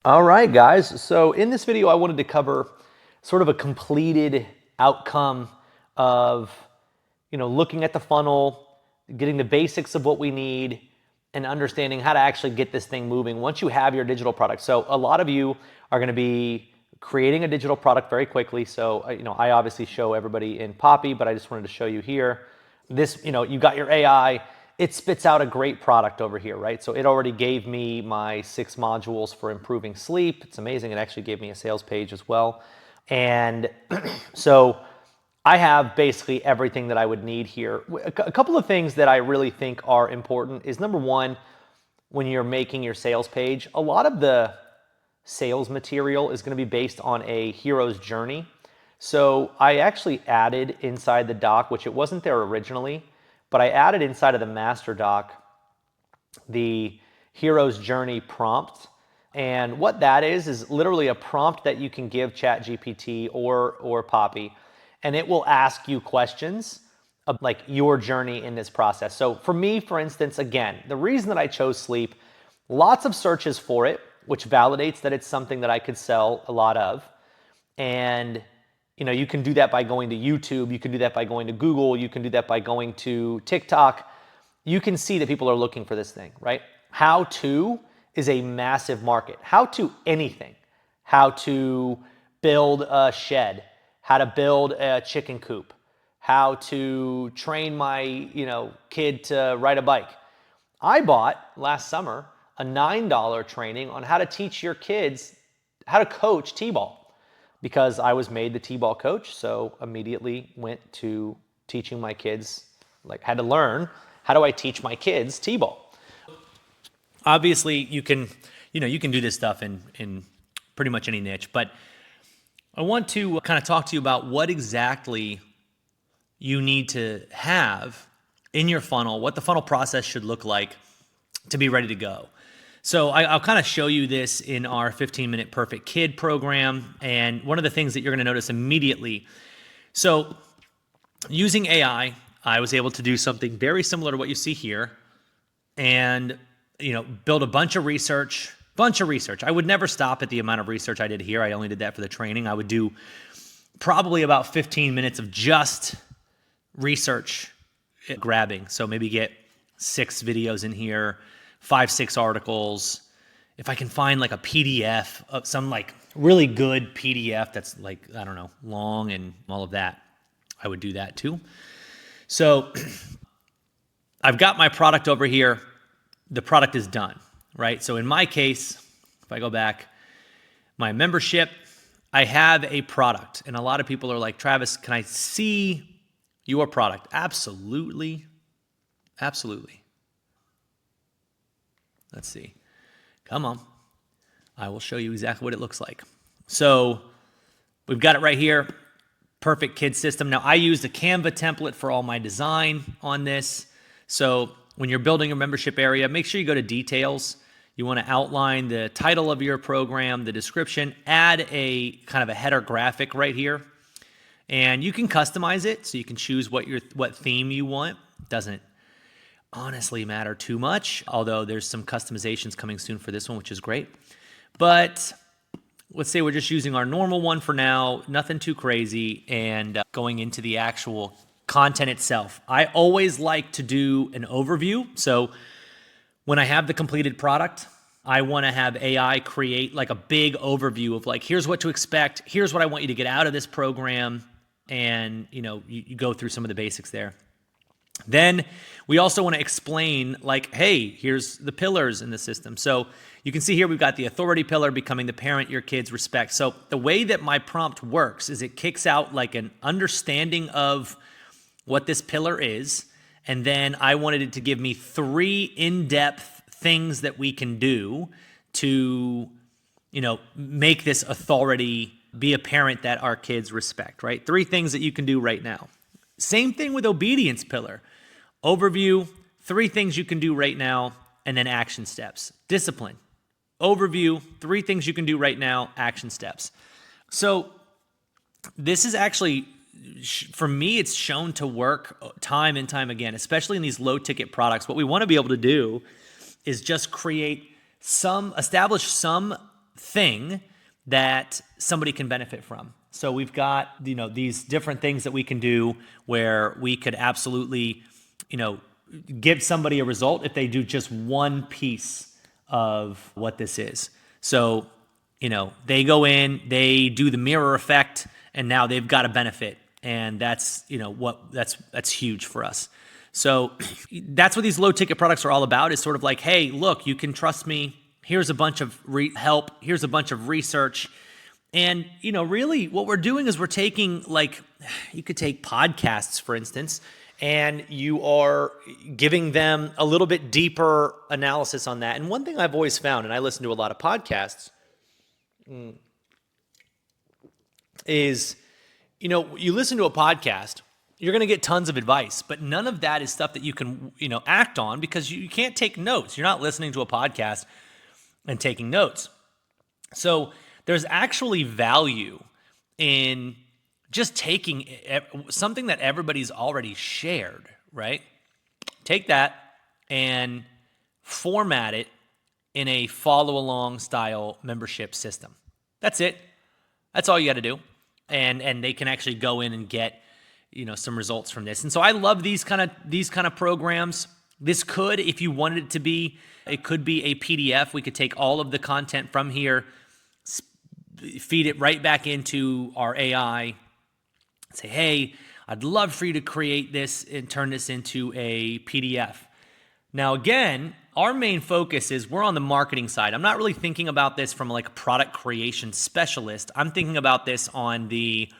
All right, guys. So in this video, I wanted to cover sort of a completed outcome of, looking at the funnel, getting the basics of what we need, and understanding how to actually get this thing moving once you have your digital product. So a lot of you are going to be creating a digital product very quickly. So, I obviously show everybody in Poppy, but I just wanted to show you here. This, you got your AI, it spits out a great product over here, right? So it already gave me my 6 modules for improving sleep. It's amazing. It actually gave me a sales page as well. And so I have basically everything that I would need here. A couple of things that I really think are important is, number one, when you're making your sales page, a lot of the sales material is going to be based on a hero's journey. So I actually added inside the doc, which it wasn't there originally, but I added inside of the master doc the hero's journey prompt. And what that is literally a prompt that you can give ChatGPT or Poppy, and it will ask you questions of like your journey in this process. So for me, for instance, again, the reason that I chose sleep, lots of searches for it, which validates that it's something that I could sell a lot of. And you can do that by going to YouTube, you can do that by going to Google, you can do that by going to TikTok. You can see that people are looking for this thing, right? How to is a massive market. How to anything. How to build a shed, how to build a chicken coop, how to train my, kid to ride a bike. I bought last summer a $9 training on how to teach your kids how to coach T-ball, because I was made the T-ball coach, so immediately went to teaching my kids, had to learn, how do I teach my kids T-ball? Obviously, you can do this stuff in pretty much any niche, but I want to kind of talk to you about what exactly you need to have in your funnel, what the funnel process should look like to be ready to go. So I'll kind of show you this in our 15-minute Perfect Kid program. And one of the things that you're going to notice immediately, so using AI, I was able to do something very similar to what you see here and, build a bunch of research. I would never stop at the amount of research I did here. I only did that for the training. I would do probably about 15 minutes of just research grabbing. So maybe get 6 videos in here, 5, 6 articles. If I can find like a PDF, some like really good PDF that's long and all of that, I would do that too. So I've got my product over here. The product is done, right? So in my case, if I go back, my membership, I have a product. And a lot of people are like, Travis, can I see your product? Absolutely. Absolutely. Let's see. Come on. I will show you exactly what it looks like. So we've got it right here. Perfect Kid system. Now I used a Canva template for all my design on this. So when you're building a membership area, make sure you go to details. You want to outline the title of your program, the description, add a kind of a header graphic right here. And you can customize it, so you can choose what theme you want. Doesn't honestly matter too much, although there's some customizations coming soon for this one, which is great. But let's say we're just using our normal one for now, nothing too crazy, and going into the actual content itself. I always like to do an overview. So when I have the completed product, I want to have AI create like a big overview of like, here's what to expect, here's what I want you to get out of this program, and you go through some of the basics there. Then we also want to explain like, hey, here's the pillars in the system. So you can see here we've got the authority pillar, becoming the parent your kids respect. So the way that my prompt works is it kicks out like an understanding of what this pillar is, and then I wanted it to give me 3 in-depth things that we can do to, make this authority be a parent that our kids respect, right? 3 things that you can do right now. Same thing with obedience pillar. Overview, 3 things you can do right now, and then action steps. Discipline, overview, 3 things you can do right now, action steps. So this is actually, for me, it's shown to work time and time again, especially in these low ticket products. What we want to be able to do is just establish some thing that somebody can benefit from. So we've got, these different things that we can do where we could absolutely, give somebody a result if they do just one piece of what this is. So, they go in, they do the mirror effect, and now they've got a benefit. And that's, that's huge for us. So that's what these low ticket products are all about, is sort of like, hey, look, you can trust me. Here's a bunch of help. Here's a bunch of research. And, really what we're doing is we're taking, like, you could take podcasts, for instance, and you are giving them a little bit deeper analysis on that. And one thing I've always found, and I listen to a lot of podcasts, is, you listen to a podcast, you're going to get tons of advice, but none of that is stuff that you can, act on, because you can't take notes. You're not listening to a podcast and taking notes. So there's actually value in just taking something that everybody's already shared, right? Take that and format it in a follow-along style membership system. That's it. That's all you got to do. And they can actually go in and get, some results from this. And so I love these kind of programs. This could, if you wanted it to be, it could be a PDF. We could take all of the content from here, feed it right back into our AI, say, hey, I'd love for you to create this and turn this into a PDF. Now, again, our main focus is we're on the marketing side. I'm not really thinking about this from like a product creation specialist. I'm thinking about this on the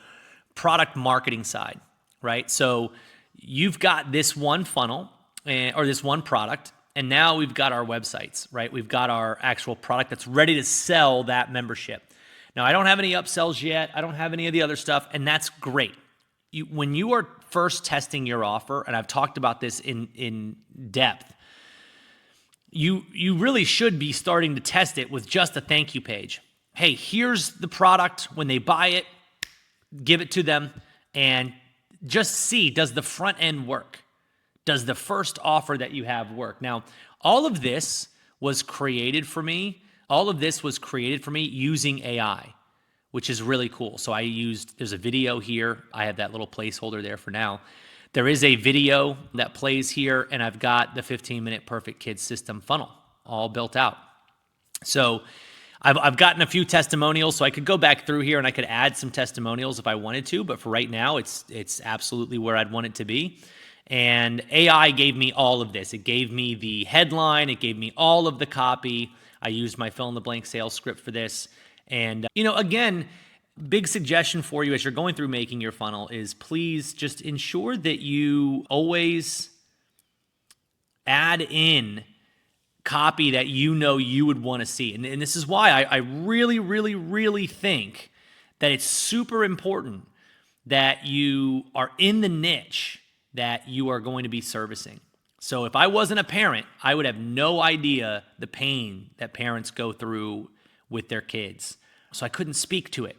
product marketing side, right? So you've got this one funnel or this one product, and now we've got our websites, right? We've got our actual product that's ready to sell that membership. Now, I don't have any upsells yet. I don't have any of the other stuff, and that's great. When you are first testing your offer, and I've talked about this in depth, you really should be starting to test it with just a thank you page. Hey, here's the product. When they buy it, give it to them, and just see, does the front end work? Does the first offer that you have work? Now, all of this was created for me. All of this was created for me using AI, which is really cool. So there's a video here. I have that little placeholder there for now. There is a video that plays here, and I've got the 15-minute Perfect Kids system funnel all built out. So I've gotten a few testimonials, so I could go back through here and I could add some testimonials if I wanted to, but for right now, it's absolutely where I'd want it to be. And AI gave me all of this. It gave me the headline. It gave me all of the copy. I used my fill-in-the-blank sales script for this. And, again, big suggestion for you as you're going through making your funnel is please just ensure that you always add in copy that you would want to see. And this is why I really, really, really think that it's super important that you are in the niche that you are going to be servicing. So if I wasn't a parent, I would have no idea the pain that parents go through with their kids. So I couldn't speak to it.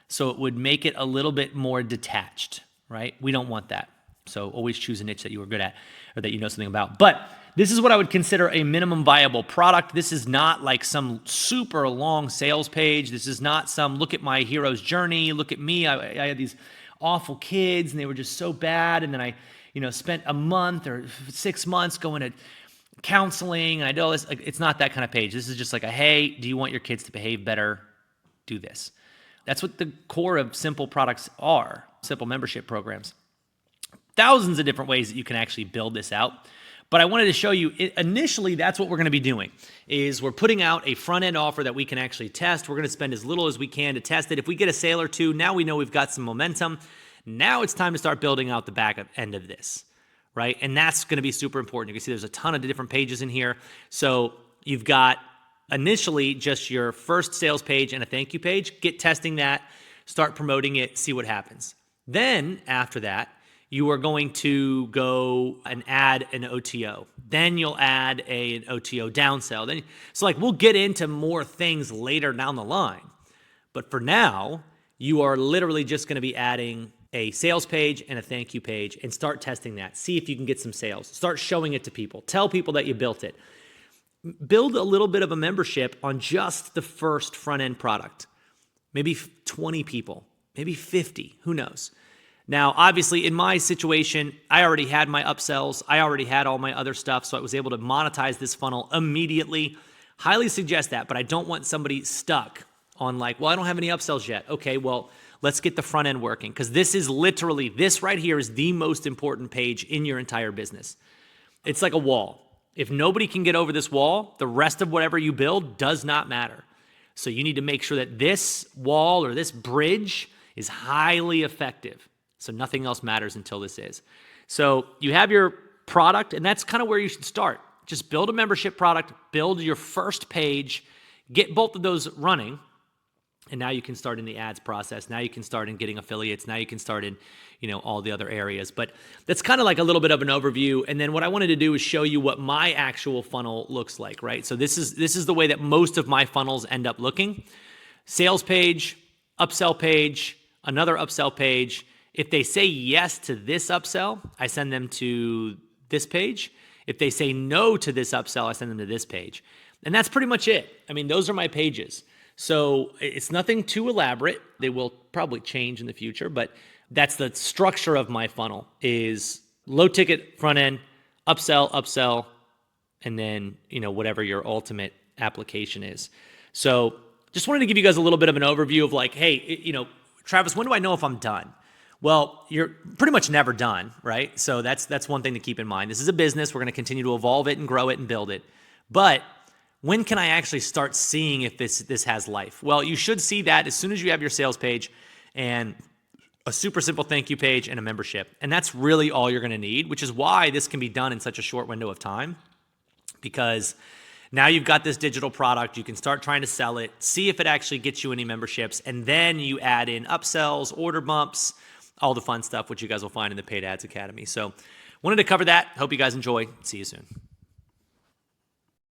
So it would make it a little bit more detached, right? We don't want that. So always choose a niche that you are good at or that you know something about. But this is what I would consider a minimum viable product. This is not like some super long sales page. This is not some look at my hero's journey. Look at me. I had these awful kids and they were just so bad. And then I spent a month or 6 months going to counseling. And I know this, it's not that kind of page. This is just like hey, do you want your kids to behave better? Do this. That's what the core of simple products are, simple membership programs. Thousands of different ways that you can actually build this out. But I wanted to show you, initially, that's what we're going to be doing, is we're putting out a front-end offer that we can actually test. We're going to spend as little as we can to test it. If we get a sale or two, now we know we've got some momentum. Now it's time to start building out the back end of this, right? And that's going to be super important. You can see there's a ton of different pages in here. So you've got initially just your first sales page and a thank you page. Get testing that, start promoting it, see what happens. Then after that, you are going to go and add an OTO. Then you'll add an OTO downsell. So we'll get into more things later down the line. But for now, you are literally just going to be adding a sales page and a thank you page and start testing that. See if you can get some sales. Start showing it to people. Tell people that you built it. build a little bit of a membership on just the first front-end product. Maybe 20 people, maybe 50, who knows? Now, obviously, in my situation, I already had my upsells. I already had all my other stuff, so I was able to monetize this funnel immediately. Highly suggest that, but I don't want somebody stuck on like, well, I don't have any upsells yet. Okay, well, let's get the front end working, because this is literally, this right here is the most important page in your entire business. It's like a wall. If nobody can get over this wall, the rest of whatever you build does not matter. So you need to make sure that this wall or this bridge is highly effective. So nothing else matters until this is. So you have your product, and that's kind of where you should start. Just build a membership product, build your first page, get both of those running, and now you can start in the ads process. Now you can start in getting affiliates. Now you can start in, all the other areas. But that's kind of like a little bit of an overview. And then what I wanted to do is show you what my actual funnel looks like, right? So this is the way that most of my funnels end up looking. Sales page, upsell page, another upsell page. If they say yes to this upsell, I send them to this page. If they say no to this upsell, I send them to this page. And that's pretty much it. I mean, those are my pages. So it's nothing too elaborate. They will probably change in the future, but that's the structure of my funnel is low ticket front end, upsell, and then, whatever your ultimate application is. So just wanted to give you guys a little bit of an overview of like, hey, Travis, when do I know if I'm done? Well, you're pretty much never done, right? So that's one thing to keep in mind. This is a business. We're going to continue to evolve it and grow it and build it. But when can I actually start seeing if this has life? Well, you should see that as soon as you have your sales page and a super simple thank you page and a membership. And that's really all you're going to need, which is why this can be done in such a short window of time, because now you've got this digital product. You can start trying to sell it, see if it actually gets you any memberships, and then you add in upsells, order bumps, all the fun stuff, which you guys will find in the Paid Ads Academy. So wanted to cover that. Hope you guys enjoy. See you soon.